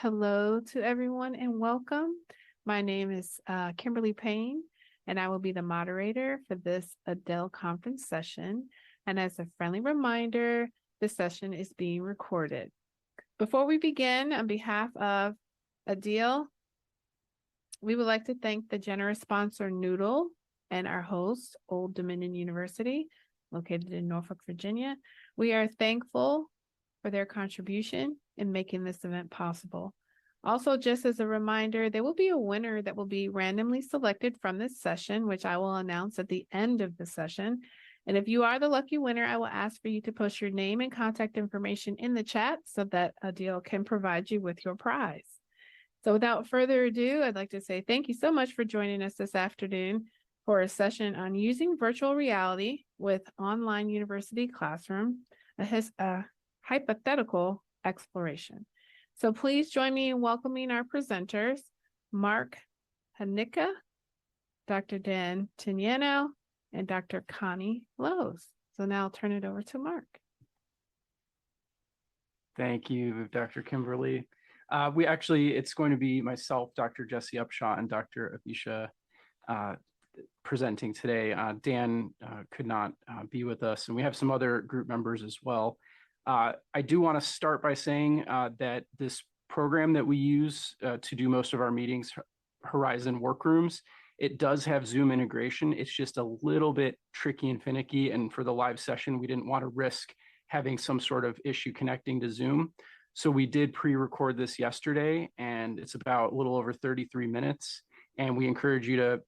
hello to everyone and welcome. My name is Kimberly Payne, and I will be the moderator for this ADEIL conference session. And as a friendly reminder, this session is being recorded. Before we begin, on behalf of ADEIL, we would like to thank the generous sponsor Noodle and our host, Old Dominion University, located in Norfolk, Virginia. We are thankful for their contribution in making this event possible. Also, just as a reminder, there will be a winner that will be randomly selected from this session, which I will announce at the end of the session. And if you are the lucky winner, I will ask for you to post your name and contact information in the chat so that ADEIL can provide you with your prize. So without further ado, I'd like to say thank you so much for joining us this afternoon for a session on using virtual reality with online university classroom, a hypothetical exploration. So please join me in welcoming our presenters, Marc, Hnytka, Dr. Dan Tinianow, and Dr. Connie Lowe's. So now I'll turn it over to Marc. Thank you, Dr. Kimberly. It's going to be myself, Dr. Jessi Upshaw, and Dr. Avisha presenting today. Dan could not be with us, and we have some other group members as well. I do want to start by saying that this program that we use to do most of our meetings, Horizon Workrooms, it does have Zoom integration. It's just a little bit tricky and finicky, and for the live session, we didn't want to risk having some sort of issue connecting to Zoom. So we did pre-record this yesterday, and it's about a little over 33 minutes, and we encourage you to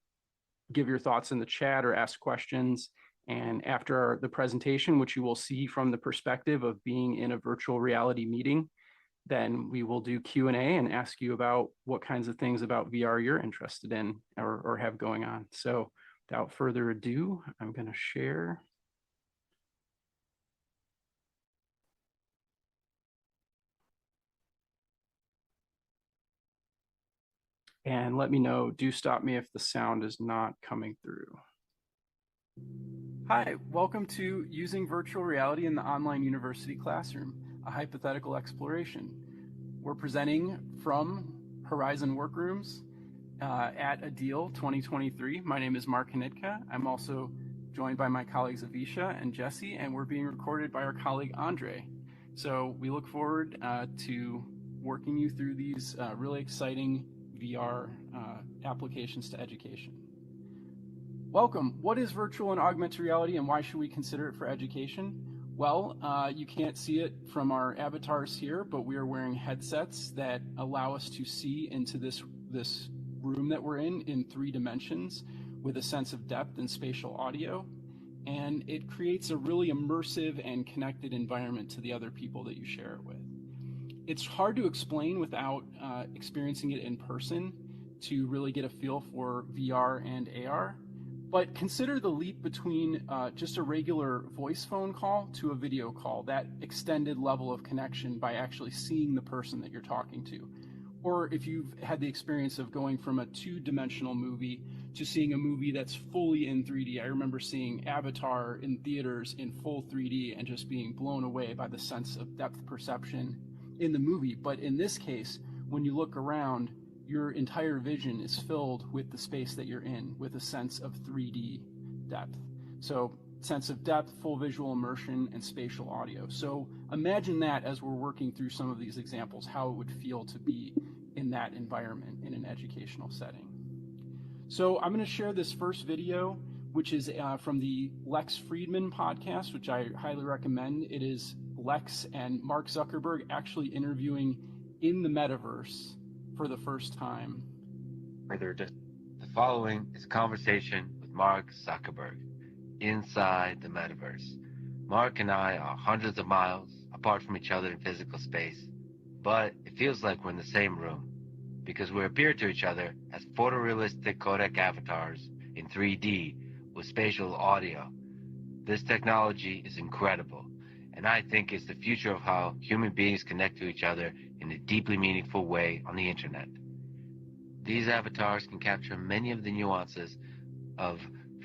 give your thoughts in the chat or ask questions. And after the presentation, which you will see from the perspective of being in a virtual reality meeting, then we will do Q&A and ask you about what kinds of things about VR you're interested in or have going on. So without further ado, I'm going to share. And let me know, do stop me if the sound is not coming through. Hi, welcome to Using Virtual Reality in the Online University Classroom, a hypothetical exploration. We're presenting from Horizon Workrooms at ADEIL 2023. My name is Marc Hnytka. I'm also joined by my colleagues Avisha and Jessi, and we're being recorded by our colleague Andre. So we look forward to working you through these really exciting VR applications to education. Welcome. What is virtual and augmented reality, and why should we consider it for education? Well, you can't see it from our avatars here, but we are wearing headsets that allow us to see into this room that we're in 3 dimensions with a sense of depth and spatial audio. And it creates a really immersive and connected environment to the other people that you share it with. It's hard to explain without experiencing it in person to really get a feel for VR and AR. But consider the leap between just a regular voice phone call to a video call, that extended level of connection by actually seeing the person that you're talking to. Or if you've had the experience of going from a 2-dimensional movie to seeing a movie that's fully in 3D. I remember seeing Avatar in theaters in full 3D and just being blown away by the sense of depth perception in the movie. But in this case, when you look around, your entire vision is filled with the space that you're in, with a sense of 3D depth. So sense of depth, full visual immersion, and spatial audio. So imagine that as we're working through some of these examples, how it would feel to be in that environment in an educational setting. So I'm going to share this first video, which is from the Lex Fridman podcast, which I highly recommend. It is Lex and Mark Zuckerberg actually interviewing in the metaverse for the first time. The following is a conversation with Mark Zuckerberg inside the metaverse. Mark and I are hundreds of miles apart from each other in physical space, but it feels like we're in the same room because we appear to each other as photorealistic codec avatars in 3D with spatial audio. This technology is incredible, and I think it's the future of how human beings connect to each other in a deeply meaningful way on the internet. These avatars can capture many of the nuances of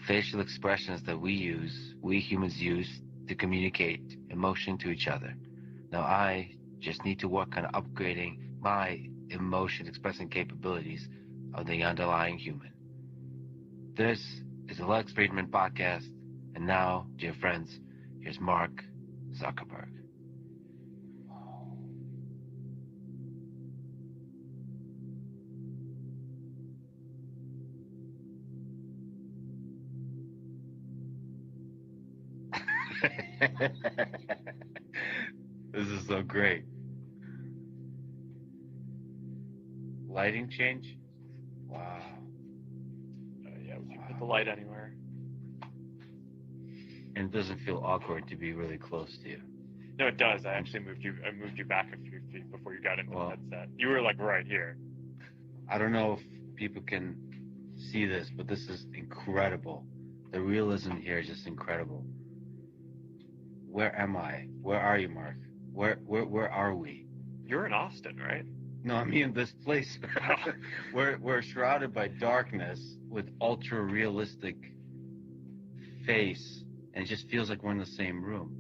facial expressions that we humans use to communicate emotion to each other. Now I just need to work on upgrading my emotion expressing capabilities of the underlying human. This is the Lex Friedman podcast, and now, dear friends, here's Mark Zuckerberg. This is so great. Lighting change? Wow. Yeah, we can put the light anywhere. And it doesn't feel awkward to be really close to you. No, it does. I moved you back a few feet before you got into the headset. You were like right here. I don't know if people can see this, but this is incredible. The realism here is just incredible. Where am I? Where are you, Mark? Where are we? You're in Austin, right? No, I mean this place. we're shrouded by darkness with ultra realistic face, and it just feels like we're in the same room.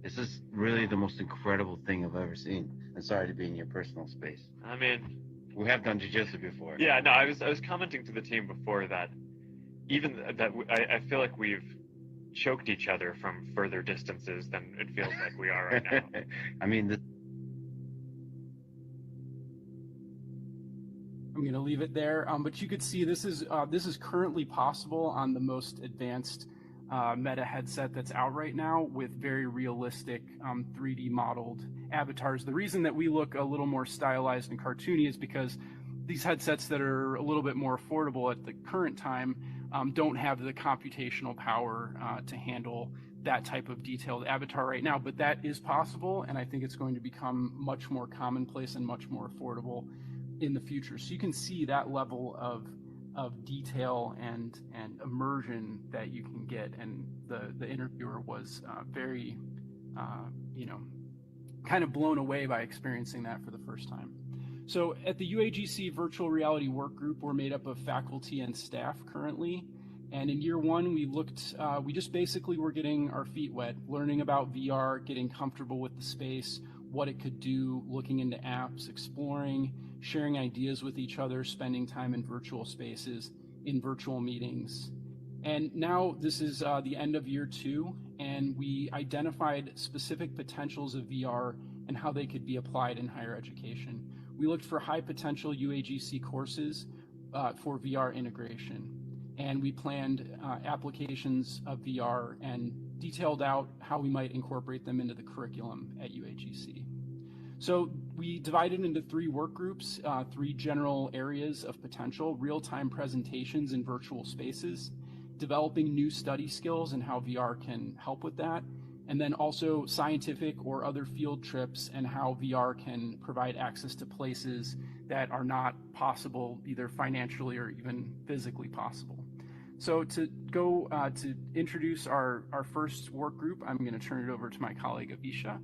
This is really the most incredible thing I've ever seen. I'm sorry to be in your personal space. I mean, we have done jiu-jitsu before. Yeah, no, I was commenting to the team before that even that I feel like we've choked each other from further distances than it feels like we are right now. I mean, I'm going to leave it there, but you could see this is currently possible on the most advanced Meta headset that's out right now with very realistic 3D modeled avatars. The reason that we look a little more stylized and cartoony is because these headsets that are a little bit more affordable at the current time don't have the computational power to handle that type of detailed avatar right now, but that is possible, and I think it's going to become much more commonplace and much more affordable in the future. So you can see that level of detail and immersion that you can get, and the interviewer was very kind of blown away by experiencing that for the first time. So at the UAGC Virtual Reality Work Group, we're made up of faculty and staff currently. And in year one, we just basically were getting our feet wet, learning about VR, getting comfortable with the space, what it could do, looking into apps, exploring, sharing ideas with each other, spending time in virtual spaces, in virtual meetings. And now this is the end of year two, and we identified specific potentials of VR and how they could be applied in higher education. We looked for high potential UAGC courses for VR integration, and we planned applications of VR and detailed out how we might incorporate them into the curriculum at UAGC. So we divided into 3 work groups, 3 general areas of potential: real-time presentations in virtual spaces, developing new study skills and how VR can help with that, and then also scientific or other field trips and how VR can provide access to places that are not possible either financially or even physically possible. So to go to introduce our first work group, I'm going to turn it over to my colleague Avisha.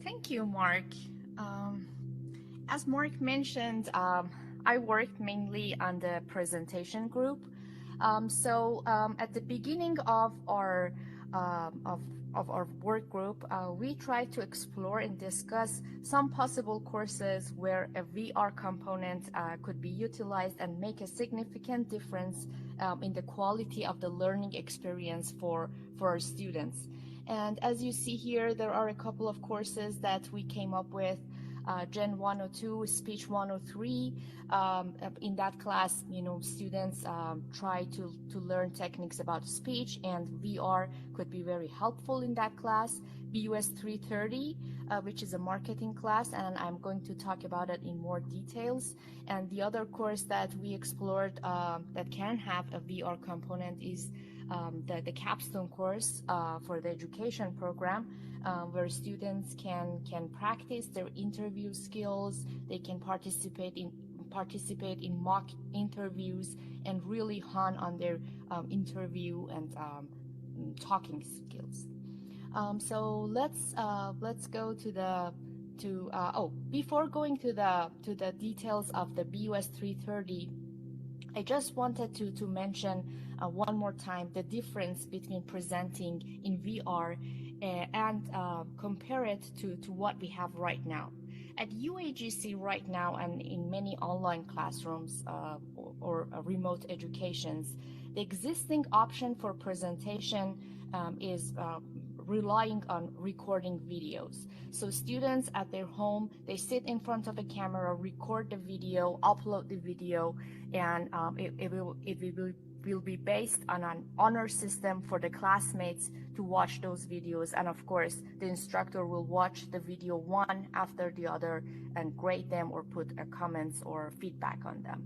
Thank you, Mark. As Mark mentioned, I worked mainly on the presentation group. At the beginning of our work group, we tried to explore and discuss some possible courses where a VR component could be utilized and make a significant difference in the quality of the learning experience for our students. And as you see here, there are a couple of courses that we came up with. Gen 102, Speech 103. In that class, students try to learn techniques about speech, and VR could be very helpful in that class. BUS 330, which is a marketing class, and I'm going to talk about it in more details. And the other course that we explored that can have a VR component is the capstone course for the education program, where students can practice their interview skills. They can participate in mock interviews and really hone on their interview and talking skills. So let's go before going to the details of the BUS 330 I just wanted to mention one more time the difference between presenting in VR and compare it to what we have right now. At UAGC right now and in many online classrooms or remote educations, the existing option for presentation is relying on recording videos. So students at their home, they sit in front of a camera, record the video, upload the video, and it will be based on an honor system for the classmates to watch those videos. And of course, the instructor will watch the video one after the other and grade them or put comments or feedback on them.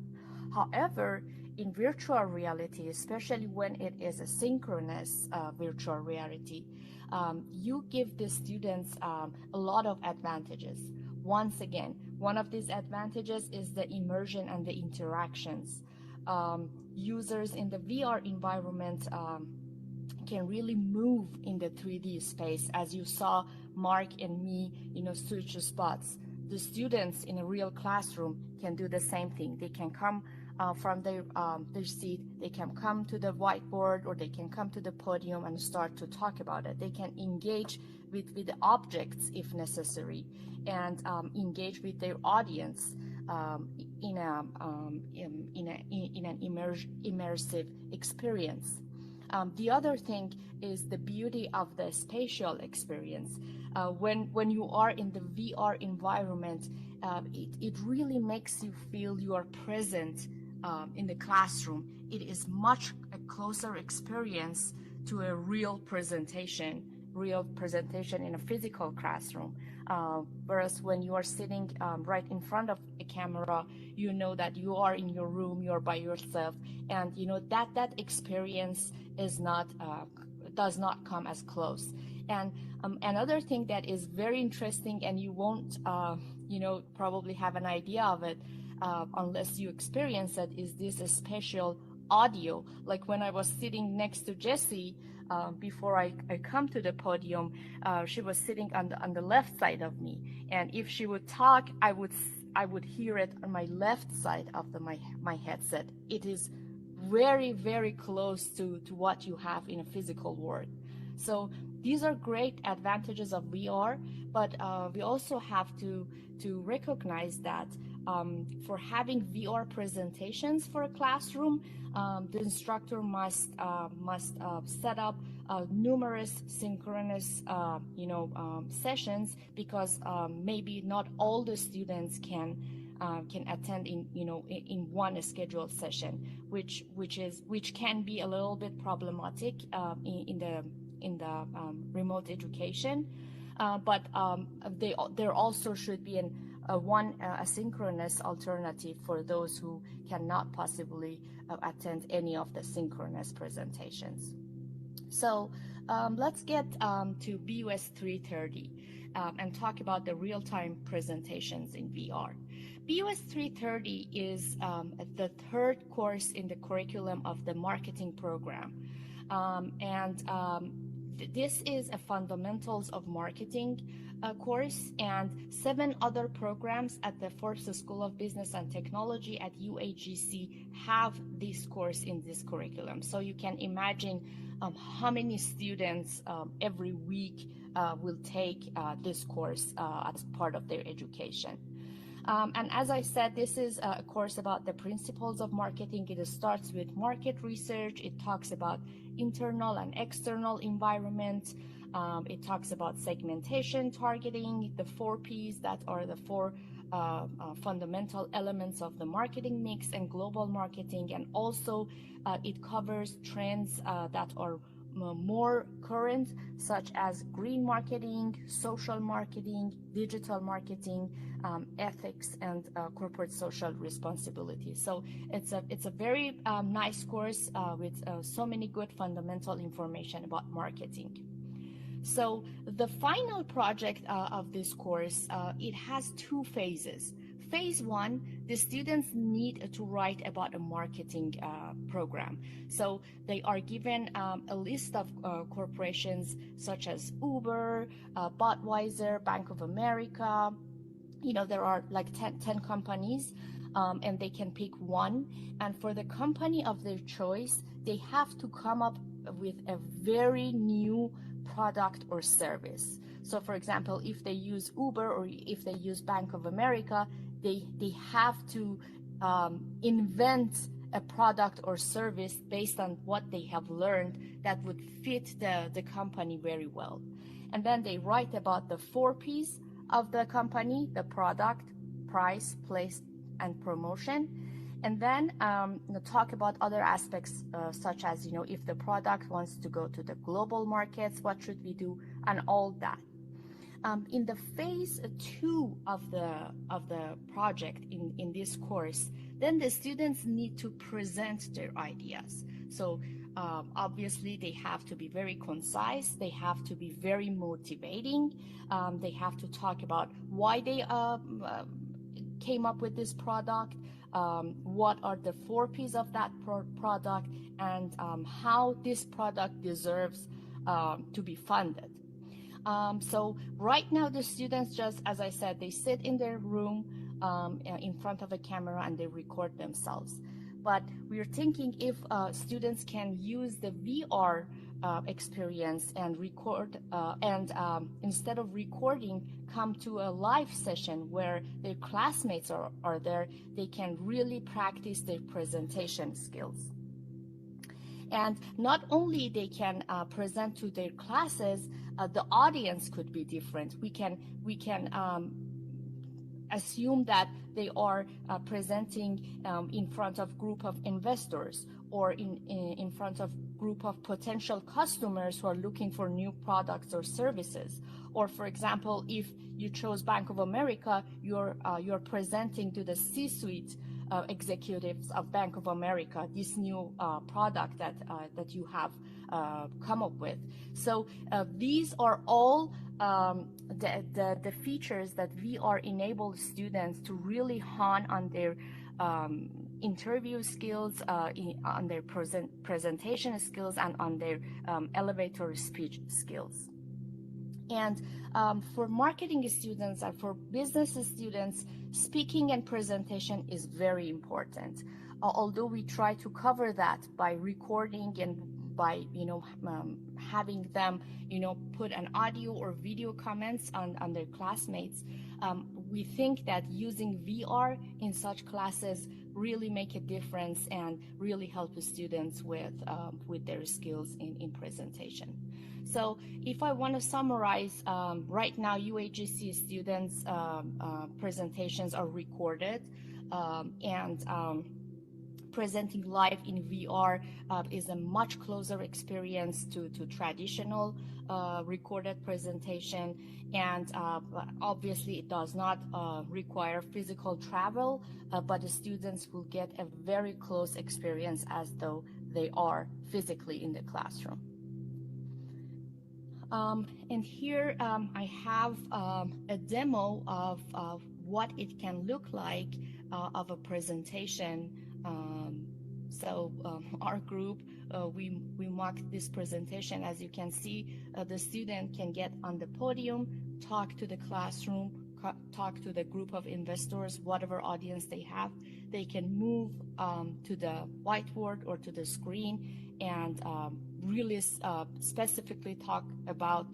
However, in virtual reality, especially when it is a synchronous virtual reality, you give the students a lot of advantages. Once again, one of these advantages is the immersion and the interactions. Users in the VR environment can really move in the 3D space. As you saw Mark and me, switch spots. The students in a real classroom can do the same thing. They can come from their seat, they can come to the whiteboard, or they can come to the podium and start to talk about it. They can engage with the objects if necessary, and engage with their audience in an immersive experience. The other thing is the beauty of the spatial experience. When you are in the VR environment, it really makes you feel you are present in the classroom. It is much a closer experience to a real presentation in a physical classroom. Whereas when you are sitting right in front of a camera, you know that you are in your room, you're by yourself, and that experience is not does not come as close. And another thing that is very interesting, and you won't probably have an idea of it unless you experience it, is this spatial audio. Like when I was sitting next to Jessi before I come to the podium, she was sitting on the left side of me, and if she would talk, I would hear it on my left side of my headset. It is very, very close to what you have in a physical world. So these are great advantages of VR, but we also have to recognize that for having VR presentations for a classroom, the instructor must set up numerous synchronous sessions, because maybe not all the students can attend in one scheduled session, which can be a little bit problematic in the remote education. But there also should be a synchronous alternative for those who cannot possibly attend any of the synchronous presentations. So let's get to BUS 330 and talk about the real-time presentations in VR. BUS 330 is the third course in the curriculum of the marketing program. This is a fundamentals of marketing course, and 7 other programs at the Forbes School of Business and Technology at UAGC have this course in this curriculum. So you can imagine how many students every week will take this course as part of their education. And as I said, this is a course about the principles of marketing. It starts with market research. It talks about internal and external environment. It talks about segmentation, targeting, the 4 Ps that are the 4 fundamental elements of the marketing mix, and global marketing. And also it covers trends that are more current, such as green marketing, social marketing, digital marketing, ethics, and corporate social responsibility. So it's a very nice course with so many good fundamental information about marketing. So the final project of this course, it has 2 phases. Phase 1, the students need to write about a marketing program. So they are given a list of corporations such as Uber, Budweiser, Bank of America. There are like 10 companies. and they can pick one. And for the company of their choice, they have to come up with a very new product or service. So for example, if they use Uber or if they use Bank of America, they have to invent a product or service based on what they have learned that would fit the company very well. And then they write about the 4 P's of the company: the product, price, place, and promotion. And then talk about other aspects such as, if the product wants to go to the global markets, what should we do, and all that. In the phase 2 of the project in this course, then the students need to present their ideas. So obviously they have to be very concise, they have to be very motivating, they have to talk about why they came up with this product, what are the 4 P's of that product, and how this product deserves to be funded. So right now the students, just as I said, they sit in their room in front of a camera and they record themselves. But we're thinking if students can use the VR experience and record, and instead of recording, come to a live session where their classmates are there, they can really practice their presentation skills. And not only they can present to their classes, the audience could be different. We can assume that they are presenting in front of group of investors, or in front of group of potential customers who are looking for new products or services. Or for example, if you chose Bank of America, you're presenting to the C-suite executives of Bank of America this new product that you have come up with. So these are all the features that VR enables students to really hone on their interview skills, on their presentation skills, and on their elevator speech skills. And for marketing students and for business students, speaking and presentation is very important. Although we try to cover that by recording and by having them put an audio or video comments on their classmates, we think that using VR in such classes really make a difference and really help the students with their skills in presentation. So if I want to summarize, right now UAGC students' presentations are recorded, and presenting live in VR is a much closer experience to traditional recorded presentation, and obviously it does not require physical travel, but the students will get a very close experience as though they are physically in the classroom. And here I have a demo of what it can look like of a presentation. So our group, we mocked this presentation. As you can see, the student can get on the podium, talk to the classroom, talk to the group of investors, whatever audience they have. They can move to the whiteboard or to the screen and really specifically talk about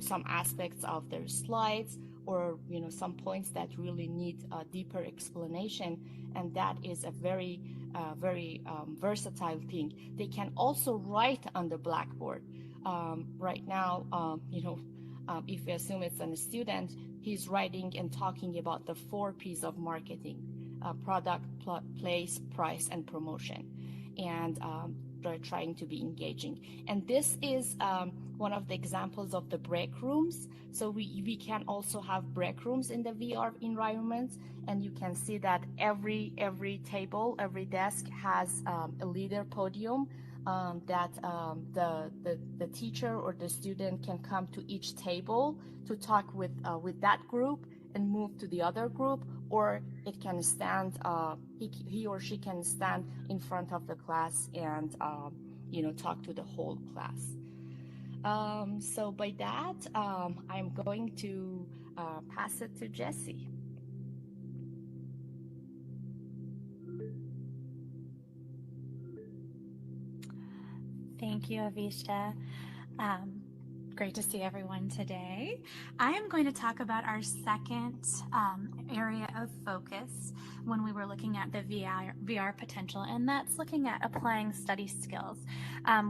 some aspects of their slides, or some points that really need a deeper explanation. And that is a very versatile thing. They can also write on the blackboard. Right now, if we assume it's a student, he's writing and talking about the 4 P's of marketing: product, place, price, and promotion. And they're trying to be engaging. And this is one of the examples of the break rooms. So we can also have break rooms in the VR environment, and you can see that every table, every desk has a leader podium that the teacher or the student can come to each table to talk with that group and move to the other group, or it can stand, he or she can stand in front of the class and talk to the whole class. So by that, I'm going to pass it to Jessi. Thank you, Avisha. Great to see everyone today. I am going to talk about our second area of focus when we were looking at the VR potential, and that's looking at applying study skills.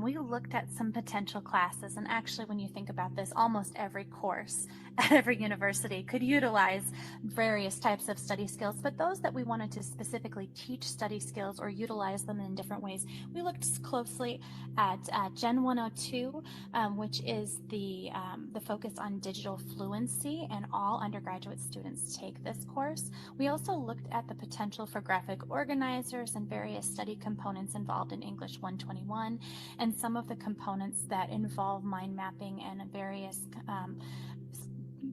We looked at some potential classes, and actually when you think about this, almost every course at every university could utilize various types of study skills, but those that we wanted to specifically teach study skills or utilize them in different ways, we looked closely at Gen 102, which is the focus on digital fluency, and all undergraduate students take this course. We also looked at the potential for graphic organizers and various study components involved in English 121, and some of the components that involve mind mapping and various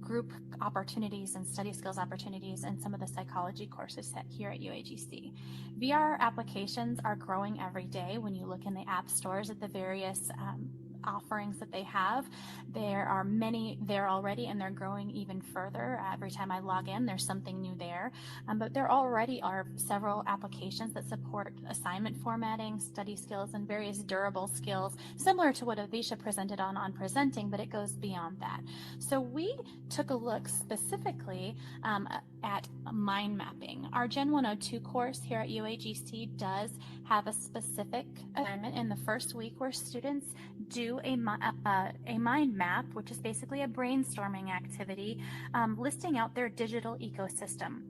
group opportunities and study skills opportunities, and some of the psychology courses set here at UAGC. VR applications are growing every day. When you look in the app stores at the various offerings that they have, there are many there already, and they're growing even further. Every time I log in, there's something new there. But there already are several applications that support assignment formatting, study skills, and various durable skills, similar to what Avisha presented on presenting, but it goes beyond that. So we took a look specifically at mind mapping. Our Gen 102 course here at UAGC does have a specific assignment in the first week where students do a mind map, which is basically a brainstorming activity, listing out their digital ecosystem.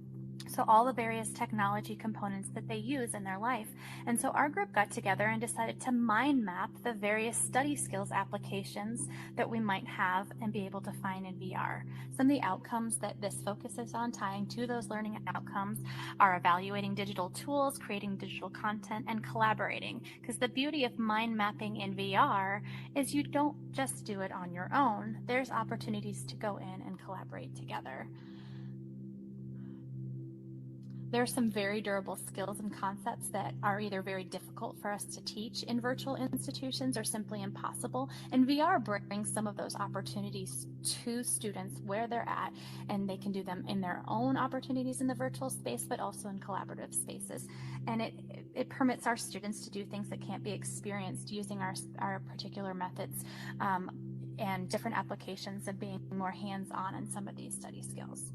So all the various technology components that they use in their life. And so our group got together and decided to mind map the various study skills applications that we might have and be able to find in VR. Some of the outcomes that this focuses on, tying to those learning outcomes, are evaluating digital tools, creating digital content, and collaborating. Because the beauty of mind mapping in VR is you don't just do it on your own. There's opportunities to go in and collaborate together. There are some very durable skills and concepts that are either very difficult for us to teach in virtual institutions or simply impossible. And VR brings some of those opportunities to students where they're at, and they can do them in their own opportunities in the virtual space, but also in collaborative spaces. And it permits our students to do things that can't be experienced using our particular methods and different applications of being more hands-on in some of these study skills.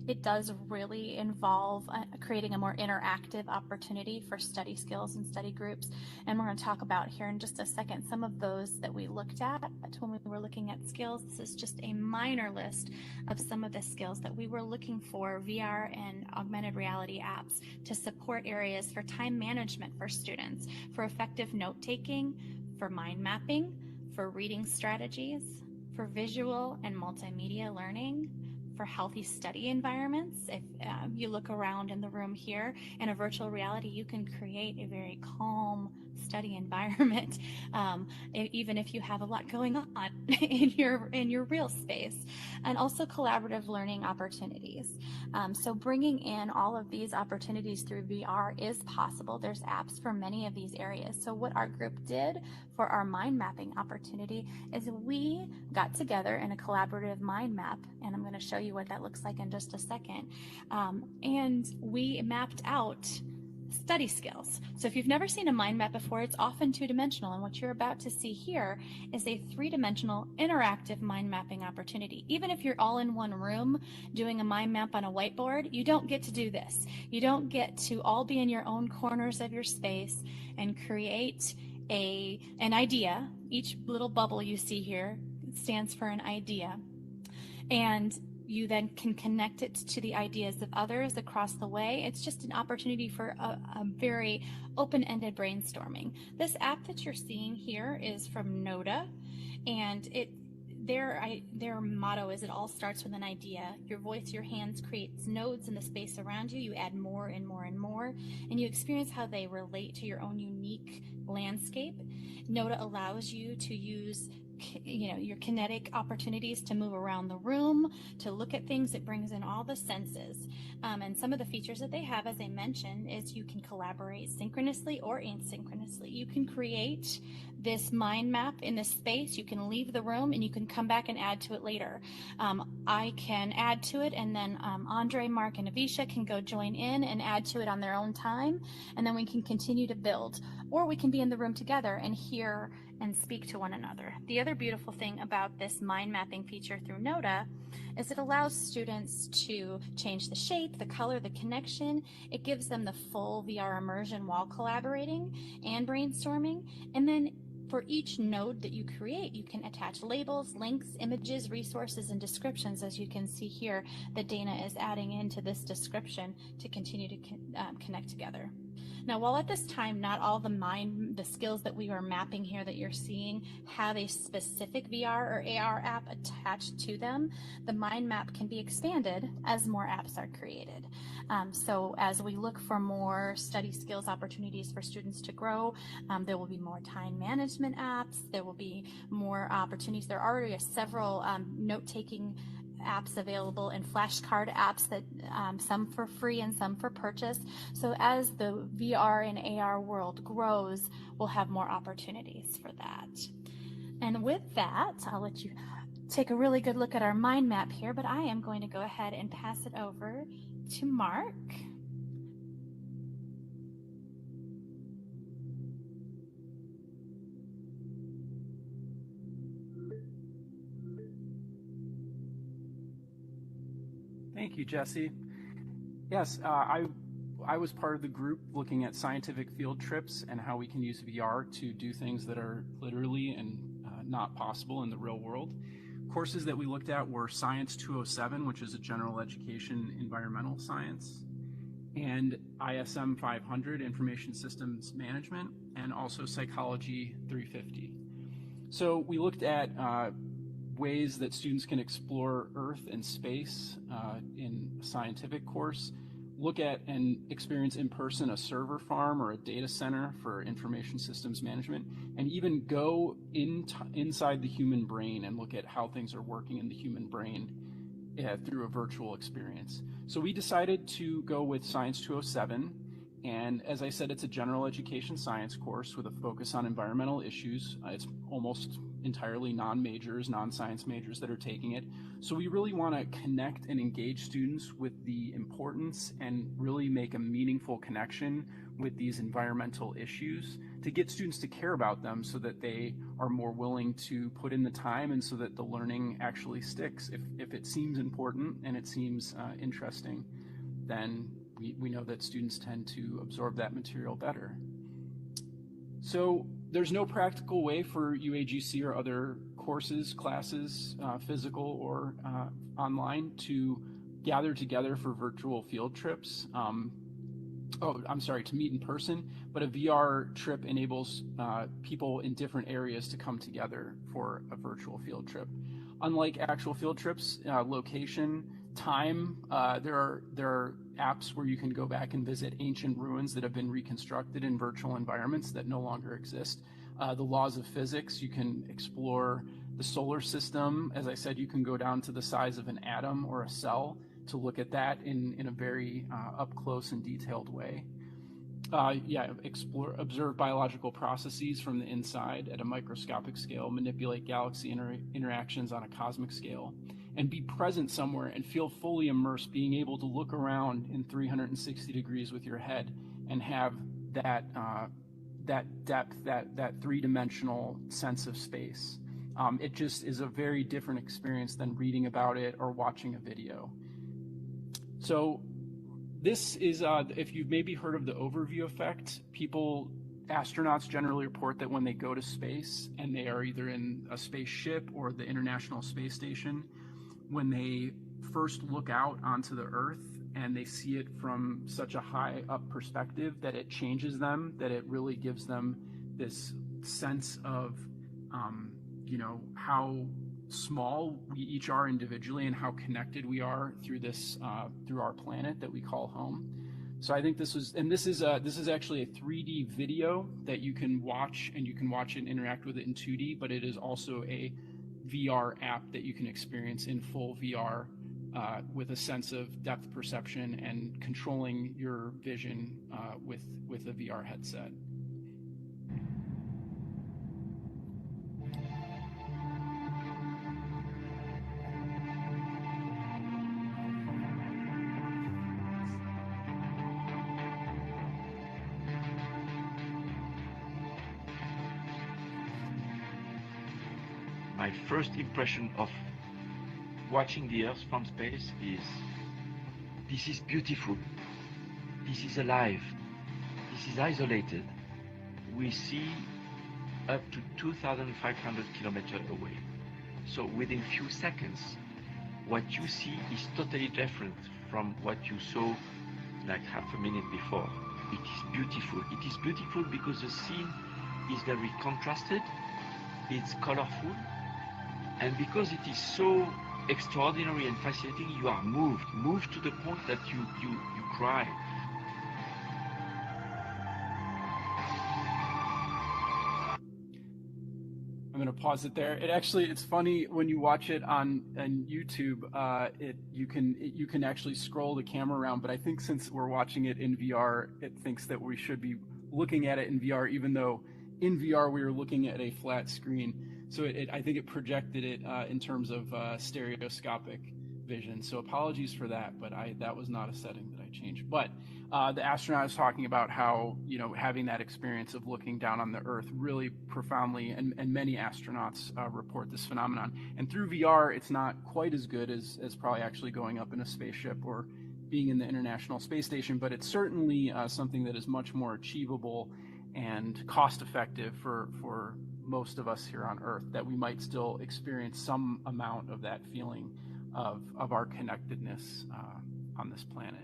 It does really involve creating a more interactive opportunity for study skills and study groups. And we're going to talk about here in just a second some of those that we looked at when we were looking at skills. This is just a minor list of some of the skills that we were looking for VR and augmented reality apps to support areas for time management for students, for effective note-taking, for mind mapping, for reading strategies, for visual and multimedia learning, for healthy study environments. If you look around in the room here, in a virtual reality, you can create a very calm study environment, even if you have a lot going on in your real space. And also collaborative learning opportunities. So bringing in all of these opportunities through VR is possible. There's apps for many of these areas. So what our group did for our mind mapping opportunity is we got together in a collaborative mind map, and I'm going to show you what that looks like in just a second. And we mapped out study skills. So if you've never seen a mind map before, it's often two-dimensional, and what you're about to see here is a three-dimensional interactive mind mapping opportunity. Even if you're all in one room doing a mind map on a whiteboard, you don't get to do this. You don't get to all be in your own corners of your space and create an idea. Each little bubble you see here stands for an idea, and you then can connect it to the ideas of others across the way. It's just an opportunity for a very open-ended brainstorming. This app that you're seeing here is from Noda, and their motto is it all starts with an idea. Your voice, your hands creates nodes in the space around you. You add more and more and more, and you experience how they relate to your own unique landscape. Noda allows you to use your kinetic opportunities to move around the room, to look at things. It brings in all the senses. And some of the features that they have, as I mentioned, is you can collaborate synchronously or asynchronously. You can create this mind map in this space. You can leave the room and you can come back and add to it later. I can add to it, and then Andre, Marc, and Avisha can go join in and add to it on their own time, and then we can continue to build. Or we can be in the room together and hear and speak to one another. The other beautiful thing about this mind mapping feature through Hnytka is it allows students to change the shape, the color, the connection. It gives them the full VR immersion while collaborating and brainstorming. And then for each node that you create, you can attach labels, links, images, resources, and descriptions, as you can see here that Dana is adding into this description to continue to connect together. Now, while at this time, not all the skills that we are mapping here that you're seeing have a specific VR or AR app attached to them, the mind map can be expanded as more apps are created. So as we look for more study skills opportunities for students to grow, there will be more time management apps, there will be more opportunities. There are already several note-taking apps available and flashcard apps that some for free and some for purchase. So as the VR and AR world grows, we'll have more opportunities for that. And with that, I'll let you take a really good look at our mind map here, but I am going to go ahead and pass it over to Marc. Thank you, Jessi. Yes, I was part of the group looking at scientific field trips and how we can use VR to do things that are literally and not possible in the real world. Courses that we looked at were Science 207, which is a general education environmental science, and ISM 500, Information Systems Management, and also Psychology 350. So we looked at ways that students can explore Earth and space in a scientific course, look at and experience in person a server farm or a data center for information systems management, and even go inside the human brain and look at how things are working in the human brain through a virtual experience. So we decided to go with Science 207, and as I said, it's a general education science course with a focus on environmental issues. It's almost entirely non-majors, non-science majors that are taking it. So we really want to connect and engage students with the importance and really make a meaningful connection with these environmental issues to get students to care about them so that they are more willing to put in the time and so that the learning actually sticks. If it seems important and it seems interesting, then we know that students tend to absorb that material better. So there's no practical way for UAGC or other courses, classes, physical or online, to gather together for virtual field trips. To meet in person, but a VR trip enables people in different areas to come together for a virtual field trip. Unlike actual field trips, location, time, there are apps where you can go back and visit ancient ruins that have been reconstructed in virtual environments that no longer exist. The laws of physics, you can explore the solar system. As I said, you can go down to the size of an atom or a cell to look at that in a very up close and detailed way. Observe biological processes from the inside at a microscopic scale, manipulate galaxy interactions on a cosmic scale, and be present somewhere and feel fully immersed, being able to look around in 360 degrees with your head and have that depth, that three-dimensional sense of space. It just is a very different experience than reading about it or watching a video. So this is, if you've maybe heard of the overview effect, astronauts generally report that when they go to space and they are either in a spaceship or the International Space Station, when they first look out onto the Earth and they see it from such a high up perspective that it changes them, that it really gives them this sense of, how small we each are individually and how connected we are through through our planet that we call home. So I think this is actually a 3D video that you can watch, and you can watch it and interact with it in 2D, but it is also a VR app that you can experience in full VR with a sense of depth perception and controlling your vision with a VR headset. my first impression of watching the Earth from space is, this is beautiful, this is alive, this is isolated. We see up to 2,500 kilometers away. So within few seconds, what you see is totally different from what you saw like half a minute before. It is beautiful. It is beautiful because the scene is very contrasted, it's colorful, and because it is so extraordinary and fascinating, you are moved to the point that you cry. I'm going to pause it there. It's funny when you watch it on YouTube. You can actually scroll the camera around, but I think since we're watching it in VR, it thinks that we should be looking at it in VR, even though in VR we were looking at a flat screen. So I think it projected it in terms of stereoscopic vision. So apologies for that, but that was not a setting that I changed. But the astronaut is talking about how, having that experience of looking down on the Earth really profoundly, and many astronauts report this phenomenon. And through VR, it's not quite as good as probably actually going up in a spaceship or being in the International Space Station, but it's certainly something that is much more achievable and cost-effective for most of us here on Earth, that we might still experience some amount of that feeling of our connectedness on this planet.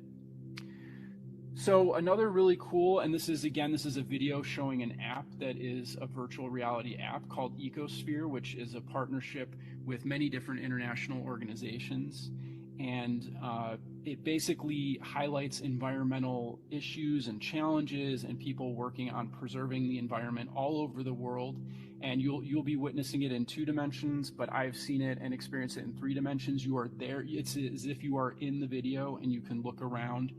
So another really cool, and this is a video showing an app that is a virtual reality app called Ecosphere, which is a partnership with many different international organizations. And it basically highlights environmental issues and challenges and people working on preserving the environment all over the world. And you'll be witnessing it in 2 dimensions, but I've seen it and experienced it in 3 dimensions. You are there. It's as if you are in the video and you can look around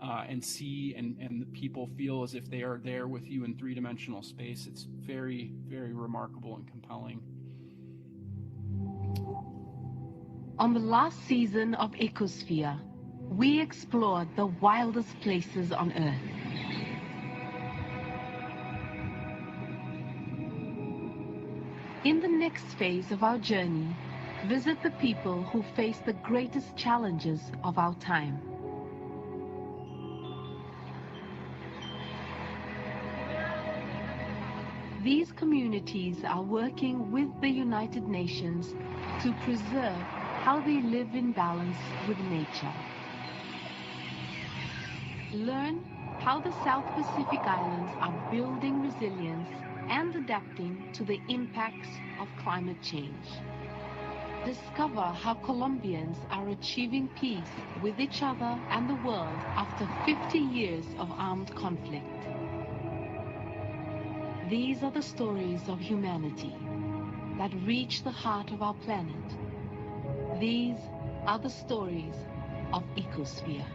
and see, and the people feel as if they are there with you in 3-dimensional space. It's very, very remarkable and compelling. On the last season of Ecosphere, we explored the wildest places on Earth. In the next phase of our journey, visit the people who face the greatest challenges of our time. These communities are working with the United Nations to preserve how they live in balance with nature. Learn how the South Pacific Islands are building resilience and adapting to the impacts of climate change. Discover how Colombians are achieving peace with each other and the world after 50 years of armed conflict. These are the stories of humanity that reach the heart of our planet. These are the stories of Ecosphere.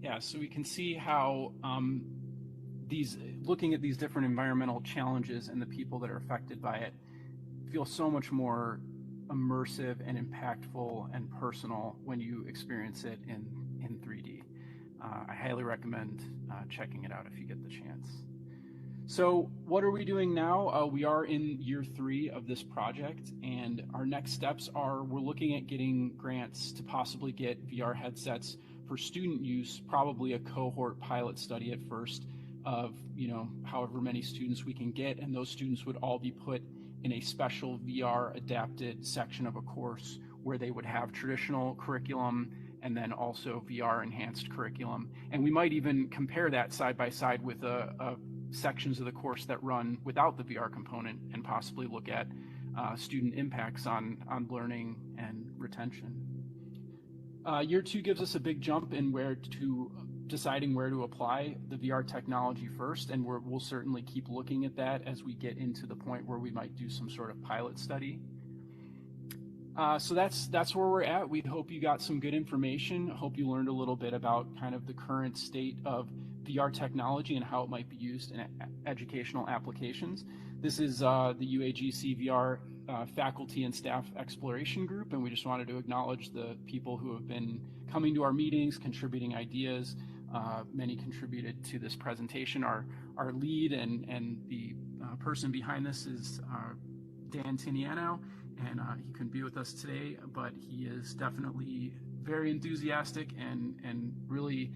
Yeah, so we can see how looking at these different environmental challenges and the people that are affected by it feel so much more immersive and impactful and personal when you experience it in 3D. I highly recommend checking it out if you get the chance. So what are we doing now? We are in year 3 of this project, and our next steps are we're looking at getting grants to possibly get VR headsets for student use, probably a cohort pilot study at first of however many students we can get, and those students would all be put in a special VR adapted section of a course where they would have traditional curriculum and then also VR enhanced curriculum. And we might even compare that side by side with sections of the course that run without the VR component and possibly look at student impacts on learning and retention. Year 2 gives us a big jump in deciding where to apply the VR technology first, and we'll certainly keep looking at that as we get into the point where we might do some sort of pilot study. So that's where we're at. We hope you got some good information. Hope you learned a little bit about kind of the current state of VR technology and how it might be used in educational applications. This is the UAGC VR faculty and staff exploration group, and we just wanted to acknowledge the people who have been coming to our meetings, contributing ideas. Many contributed to this presentation. Our lead and the person behind this is Dan Tinianow, and he couldn't be with us today, but he is definitely very enthusiastic and really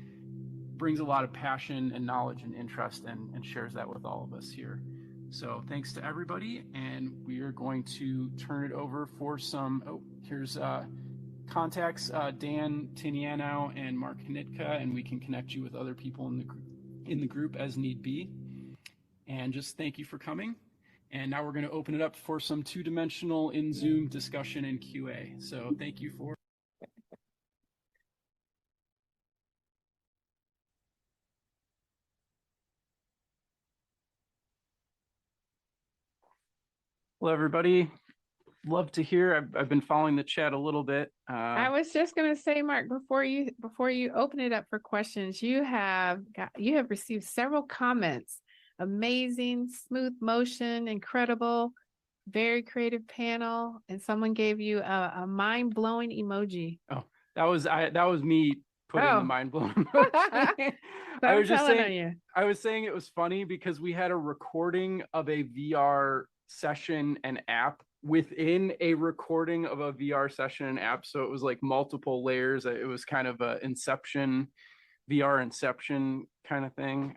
brings a lot of passion and knowledge and interest and shares that with all of us here. So thanks to everybody, and we are going to turn it over for some, here's contacts, Dan Tinianow and Marc Hnytka, and we can connect you with other people in the group as need be. And just thank you for coming. And now we're going to open it up for some two-dimensional in Zoom discussion and QA. So thank you for. Hello, everybody. Love to hear. I've been following the chat a little bit. I was just going to say, Marc, before you open it up for questions, you have received several comments. Amazing, smooth motion, incredible, very creative panel, and someone gave you a mind-blowing emoji. Oh, that was me putting the mind-blowing emoji. I was just saying. I was saying it was funny because we had a recording of a VR session and app within a recording of a VR session and app, so it was like multiple layers. It was kind of a VR Inception kind of thing.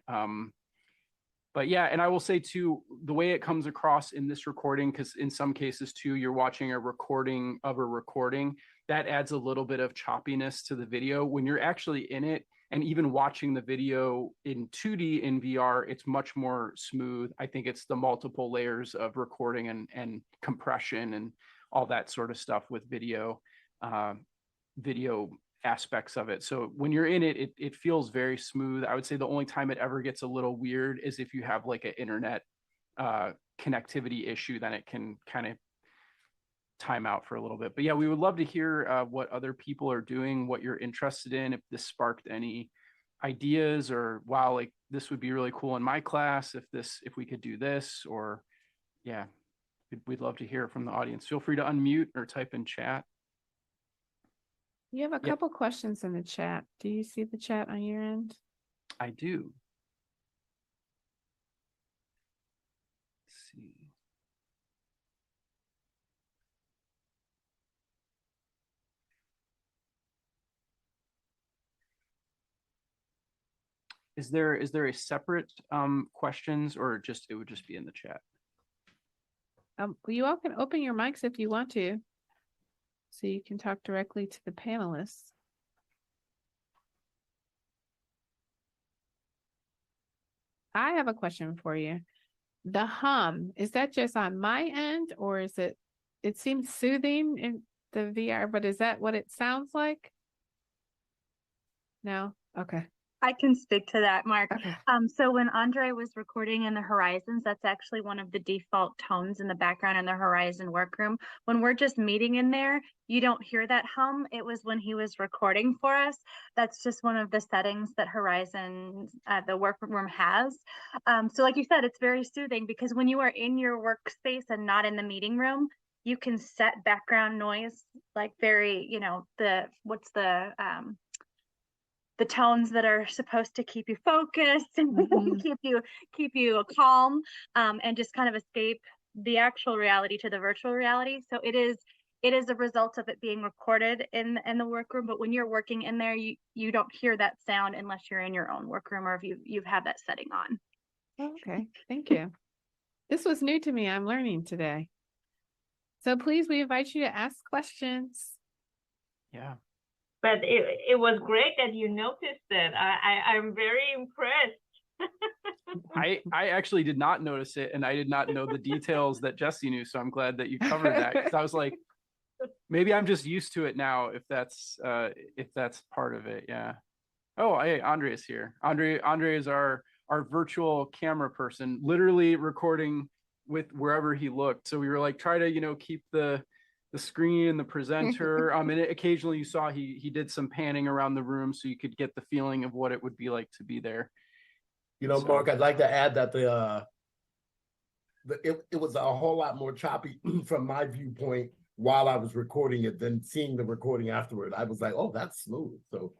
But yeah, and I will say too, the way it comes across in this recording, because in some cases too, you're watching a recording of a recording, that adds a little bit of choppiness to the video. When you're actually in it, and even watching the video in 2D in VR, it's much more smooth. I think it's the multiple layers of recording and compression and all that sort of stuff with video aspects of it. So when you're in it, it feels very smooth. I would say the only time it ever gets a little weird is if you have like an internet connectivity issue, then it can kind of time out for a little bit. But yeah, we would love to hear what other people are doing, what you're interested in, if this sparked any ideas, or wow, like this would be really cool in my class if we could do this, or yeah, we'd love to hear from the audience. Feel free to unmute or type in chat. You have a couple questions in the chat. Do you see the chat on your end? I do. Let's see. Is there a separate questions, or it would just be in the chat? You all can open your mics if you want to, so you can talk directly to the panelists. I have a question for you. The hum, is that just on my end, or is it seems soothing in the VR, but is that what it sounds like? No? Okay. I can speak to that, Marc. Okay. So when Andre was recording in the Horizons, that's actually one of the default tones in the background in the Horizon workroom. When we're just meeting in there, you don't hear that hum. It was when he was recording for us. That's just one of the settings that Horizon, the workroom has. So like you said, it's very soothing because when you are in your workspace and not in the meeting room, you can set background noise like very, the tones that are supposed to keep you focused and keep you calm, and just kind of escape the actual reality to the virtual reality. So it is a result of it being recorded in the workroom, but when you're working in there, you don't hear that sound unless you're in your own workroom or if you've had that setting on. Okay, thank you. This was new to me. I'm learning today. So please, we invite you to ask questions. Yeah. But it was great that you noticed it. I'm very impressed. I actually did not notice it, and I did not know the details that Jessi knew. So I'm glad that you covered that, because I was like, maybe I'm just used to it now. If that's part of it, yeah. Oh, hey, Andre is here. Andre is our virtual camera person, literally recording with wherever he looked. So we were like, try to keep the screen and the presenter. And occasionally you saw he did some panning around the room so you could get the feeling of what it would be like to be there. Marc, I'd like to add that it was a whole lot more choppy from my viewpoint while I was recording it than seeing the recording afterward. I was like, oh, that's smooth. So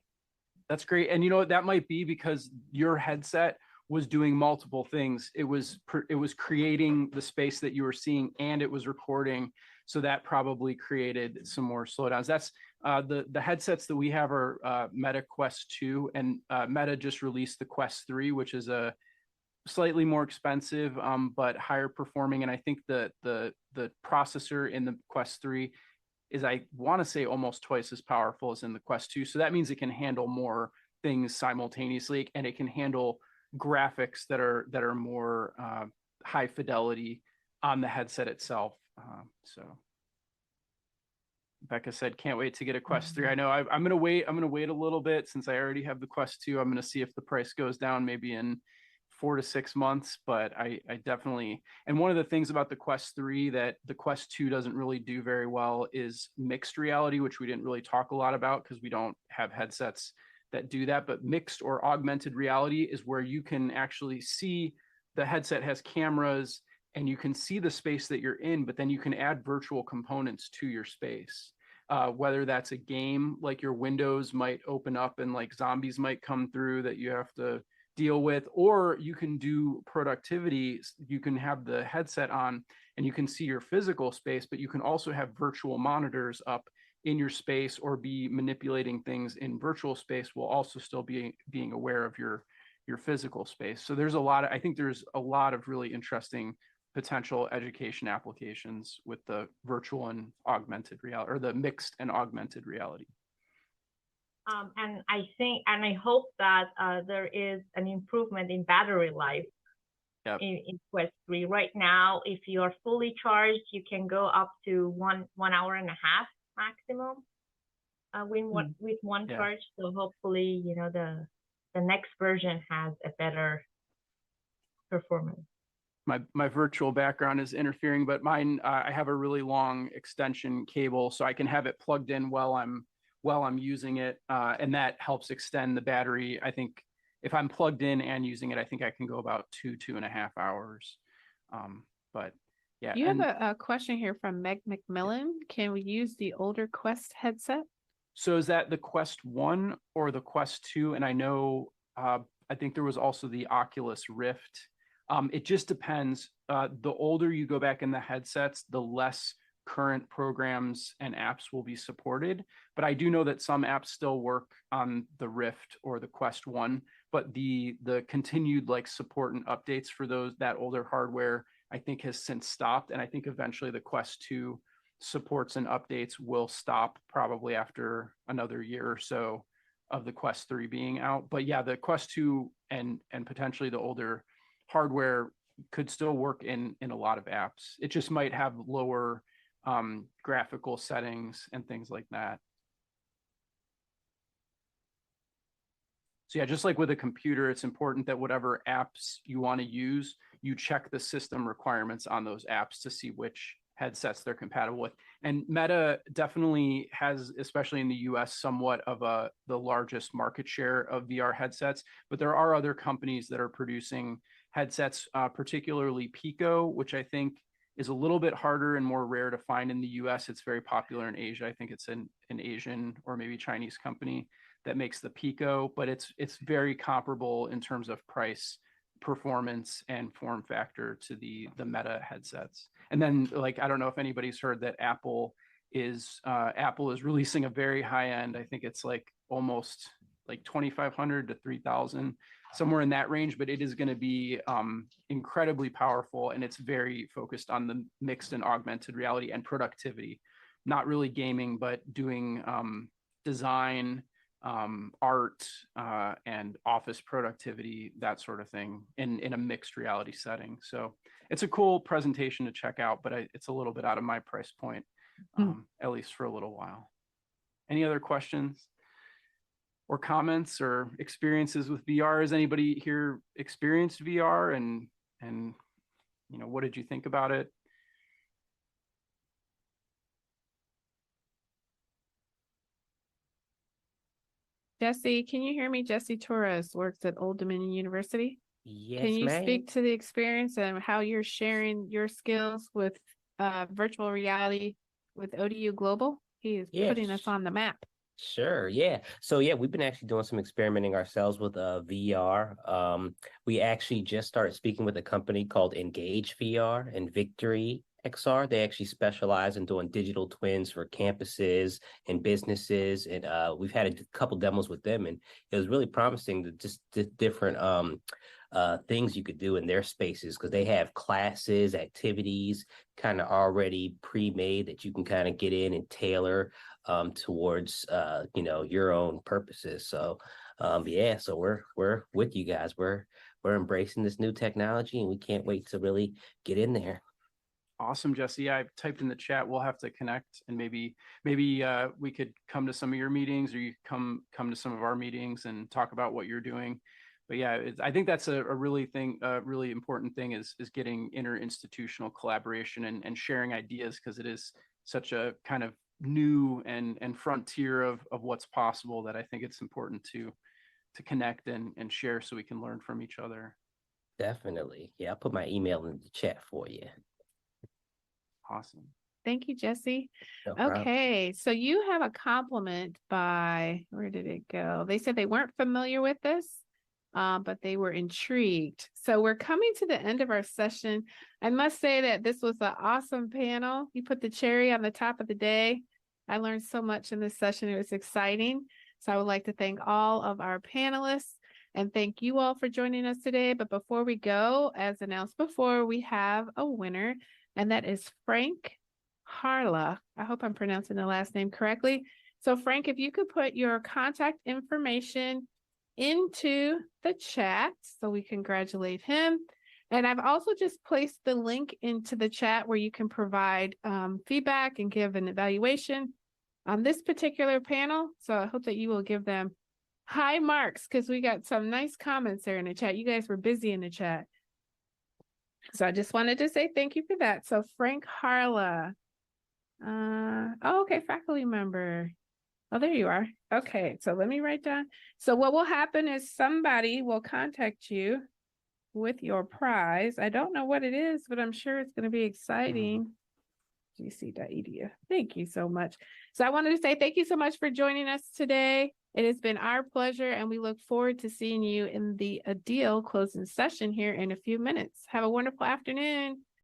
that's great. And you know what, that might be because your headset was doing multiple things. It was creating the space that you were seeing, and it was recording. So that probably created some more slowdowns. That's the headsets that we have are Meta Quest 2, and Meta just released the Quest 3, which is a slightly more expensive, but higher performing. And I think the processor in the Quest 3 is, I want to say, almost twice as powerful as in the Quest 2. So that means it can handle more things simultaneously, and it can handle graphics that are more high fidelity on the headset itself. So Becca said, can't wait to get a Quest 3. I know I'm going to wait a little bit since I already have the Quest 2. I'm going to see if the price goes down maybe in 4 to 6 months, but I definitely, and one of the things about the Quest 3 that the Quest 2 doesn't really do very well is mixed reality, which we didn't really talk a lot about because we don't have headsets that do that. But mixed or augmented reality is where you can actually see the headset has cameras and you can see the space that you're in, but then you can add virtual components to your space. Whether that's a game, like your windows might open up and like zombies might come through that you have to deal with, or you can do productivity. You can have the headset on and you can see your physical space, but you can also have virtual monitors up in your space or be manipulating things in virtual space while also still being aware of your physical space. So I think there's a lot of really interesting potential education applications with the virtual and augmented reality, or the mixed and augmented reality. And I think, and I hope that there is an improvement in battery life. Yep. In Quest 3. Right now, if you are fully charged, you can go up to one hour and a half maximum with one charge. So hopefully, the next version has a better performance. My virtual background is interfering, but mine, I have a really long extension cable, so I can have it plugged in while I'm using it, and that helps extend the battery. I think if I'm plugged in and using it, I think I can go about 2.5 hours. But yeah. You have a question here from Meg McMillan. Can we use the older Quest headset? So is that the Quest 1 or the Quest 2? And I know, I think there was also the Oculus Rift. It just depends. The older you go back in the headsets, the less current programs and apps will be supported. But I do know that some apps still work on the Rift or the Quest 1, but the continued like support and updates for that older hardware, I think, has since stopped. And I think eventually the Quest 2 supports and updates will stop probably after another year or so of the Quest 3 being out. But yeah, the Quest 2 and potentially the older hardware could still work in a lot of apps. It just might have lower graphical settings and things like that. So yeah, just like with a computer, it's important that whatever apps you want to use, you check the system requirements on those apps to see which headsets they're compatible with. And Meta definitely has, especially in the US, somewhat of the largest market share of VR headsets, but there are other companies that are producing headsets, particularly Pico, which I think is a little bit harder and more rare to find in the US. It's very popular in Asia. I think it's an Asian or maybe Chinese company that makes the Pico, but it's very comparable in terms of price, performance, and form factor to the Meta headsets. And then, like, I don't know if anybody's heard that Apple is releasing a very high end. I think it's like almost like 2,500 to 3,000, somewhere in that range, but it is going to be incredibly powerful, and it's very focused on the mixed and augmented reality and productivity, not really gaming, but doing design, art, and office productivity, that sort of thing in a mixed reality setting. So it's a cool presentation to check out, but it's a little bit out of my price point, at least for a little while. Any other questions or comments or experiences with VR? Has anybody here experienced VR, and what did you think about it? Jessi, can you hear me? Jessi Torres works at Old Dominion University. Yes, Can you ma'am. speak to the experience and how you're sharing your skills with virtual reality with ODU Global? He is putting us Yes. on the map. Sure, yeah. So yeah, we've been actually doing some experimenting ourselves with VR. We actually just started speaking with a company called Engage VR and Victory XR. They actually specialize in doing digital twins for campuses and businesses, and we've had a couple demos with them, and it was really promising. Just the different things you could do in their spaces, because they have classes, activities kind of already pre-made that you can kind of get in and tailor towards your own purposes. So yeah, so we're with you guys. We're embracing this new technology, and we can't wait to really get in there. Awesome, Jessi. I typed in the chat. We'll have to connect, and maybe we could come to some of your meetings, or you come to some of our meetings and talk about what you're doing. But yeah, I think that's a really important thing is getting interinstitutional collaboration and sharing ideas, because it is such a kind of new and frontier of what's possible, that I think it's important to connect and share so we can learn from each other. Definitely. Yeah, I'll put my email in the chat for you. Awesome. Thank you, Jessi. No problem. Okay, so you have a compliment by, where did it go? They said they weren't familiar with this, but they were intrigued. So we're coming to the end of our session. I must say that this was an awesome panel. You put the cherry on the top of the day. I learned so much in this session. It was exciting. So I would like to thank all of our panelists and thank you all for joining us today. But before we go, as announced before, we have a winner, and that is Frank Harla. I hope I'm pronouncing the last name correctly. So Frank, if you could put your contact information into the chat so we congratulate him. And I've also just placed the link into the chat where you can provide feedback and give an evaluation on this particular panel. So I hope that you will give them high marks, because we got some nice comments there in the chat. You guys were busy in the chat. So I just wanted to say thank you for that. So Frank Harla. Okay, faculty member. Oh, there you are. Okay, so let me write down. So what will happen is somebody will contact you with your prize. I don't know what it is, but I'm sure it's going to be exciting. gc.edu. Thank you so much. So I wanted to say thank you so much for joining us today. It has been our pleasure, and we look forward to seeing you in the ADEIL closing session here in a few minutes. Have a wonderful afternoon.